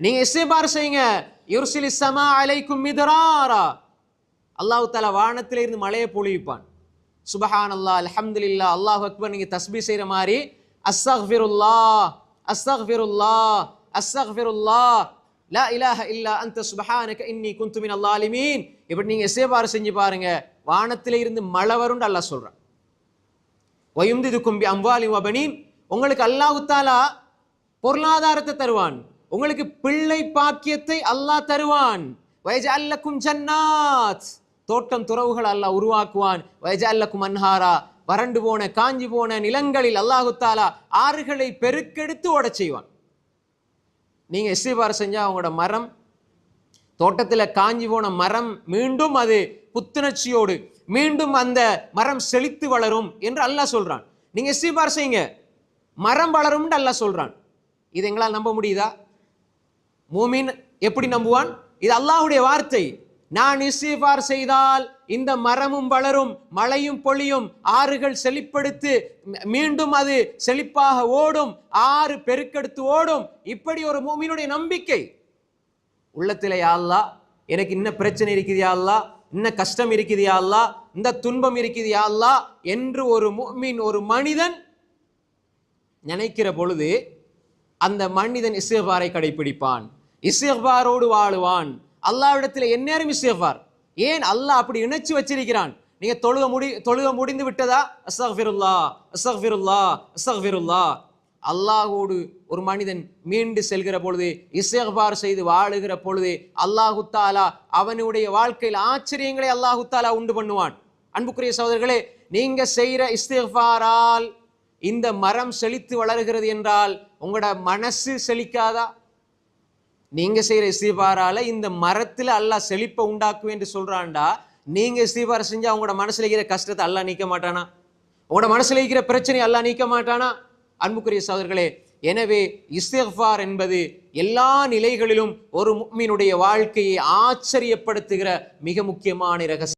நீங்க இஸ்திக்பார் செய்யுங்க. யுர்சிலிஸ் ஸமா அலைக்கும் மிதராரா, அல்லாஹ் தஆலா வானத்திலே இருந்து மழையை பொழிவிப்பான். சுப்ஹானல்லாஹ், அல்ஹம்துலில்லாஹ், அல்லாஹ் அக்பர் நீங்க தஸ்பீஹ் செய்யற மாதிரி அஸ்தக்ஃபிருல்லாஹ் அஸ்தக்ஃபிருல்லாஹ் அஸ்தக்ஃபிருல்லாஹ் லா இலாஹ இல்லா அன்த சுப்ஹானக இன்னி குன்து மினல் ஸாலிமீன், இப்படி நீங்க இஸ்திக்பார் செஞ்சு பாருங்க, வானத்திலே இருந்து மழை வரும்னு அல்லாஹ் சொல்றான். வயும்திதுக்கும் பி அம்வாலின் வ பனீன், உங்களுக்கு அல்லாஹ் தஆலா பொருளாதாரத்தை தருவான், உங்களுக்கு பிள்ளை பாக்கியத்தை அல்லாஹ் தருவான். வயஜஅல் லக்கும் ஜன்னாத், தோட்டம் துறவுகள் அல்லாஹ் உருவாக்குவான். வயஜஅல் லக்கும் அன்ஹாரா, வறண்டு போன காஞ்சி போன நிலங்களில் அல்லாஹ் தஆலா ஆறுகளை பெருக்கெடுத்து ஓடச் செய்வான். நீங்க இஸ்திக்பார் செஞ்சா உங்களோட மரம், தோட்டத்தில் காஞ்சி போன மரம் மீண்டும் அது புத்துணர்ச்சியோடு மீண்டும் அந்த மரம் செழித்து வளரும் என்று அல்லாஹ் சொல்றான். நீங்க இஸ்திக்பார் செய்யுங்க, மரம் வளரும் அல்லாஹ் சொல்றான். இது எங்களால் நம்ப முடியுதா? மூமின் எப்படி நம்புவான்? இது அல்லாஹ்வுடைய வார்த்தை. நான் இஸ்திக்பார் செய்தால் இந்த மரமும் வளரும், மழையும் பொழியும், ஆறுகள் செழிப்படுத்து மீண்டும் அது செழிப்பாக ஓடும், ஆறு பெருக்கெடுத்து ஓடும். இப்படி ஒரு மூமினுடைய நம்பிக்கை உள்ளத்திலே, யா அல்லாஹ் எனக்கு இன்ன பிரச்சனை இருக்குது, யா அல்லாஹ் இன்ன கஷ்டம் இருக்குது, யா அல்லாஹ் இந்த துன்பம் இருக்குது, யா அல்லாஹ் என்று ஒரு முஃமின், ஒரு மனிதன் நினைக்கிற பொழுது அந்த மனிதன் இஸ்திக்பாரை கடைபிடிப்பான், இஸ்திக்பாரோடு வாழுவான். அல்லாஹ்விடத்தில் எந்நேரம் இஸ்திக்பார். ஏன் அல்லாஹ் அப்படி இணைச்சு வச்சிருக்கிறான்? நீங்க தொழுக முடிந்து விட்டதா, அஸ்தக்ஃபிருல்லாஹ் அஸ்தக்ஃபிருல்லாஹ் அஸ்தக்ஃபிருல்லாஹ். அல்லாஹோடு ஒரு மனிதன் மீண்டு செல்கிற பொழுது, இஸ்திக்பார் செய்து வாழுகிற பொழுது, அல்லாஹு தஆலா அவனுடைய வாழ்க்கையில் ஆச்சரியங்களை அல்லாஹு தஆலா உண்டு பண்ணுவான். அன்புக்குரிய சகோதரர்களே, நீங்க செய்யற இஸ்திக்பாரால் இந்த மரம் செழித்து வளர்கிறது என்றால் உங்களோட மனசு செழிக்காதா? நீங்க செய்யற இஸ்திக்பாரால இந்த மரத்துல அல்லாஹ் செழிப்பை உண்டாக்குவேன் என்று சொல்றான்டா, நீங்க இஸ்திக்பார் செஞ்சா உங்களோட மனசுல இருக்கிற கஷ்டத்தை அல்லாஹ் நீக்க மாட்டானா? உங்களோட மனசுல இருக்கிற பிரச்சனை அல்லாஹ் நீக்க மாட்டானா? அன்புக்குரிய சகோதரர்களே, எனவே இஸ்திக்பார் என்பது எல்லா நிலைகளிலும் ஒரு முஃமினுடைய வாழ்க்கையை ஆச்சரியப்படுத்துகிற மிக முக்கியமான ரகசியம்.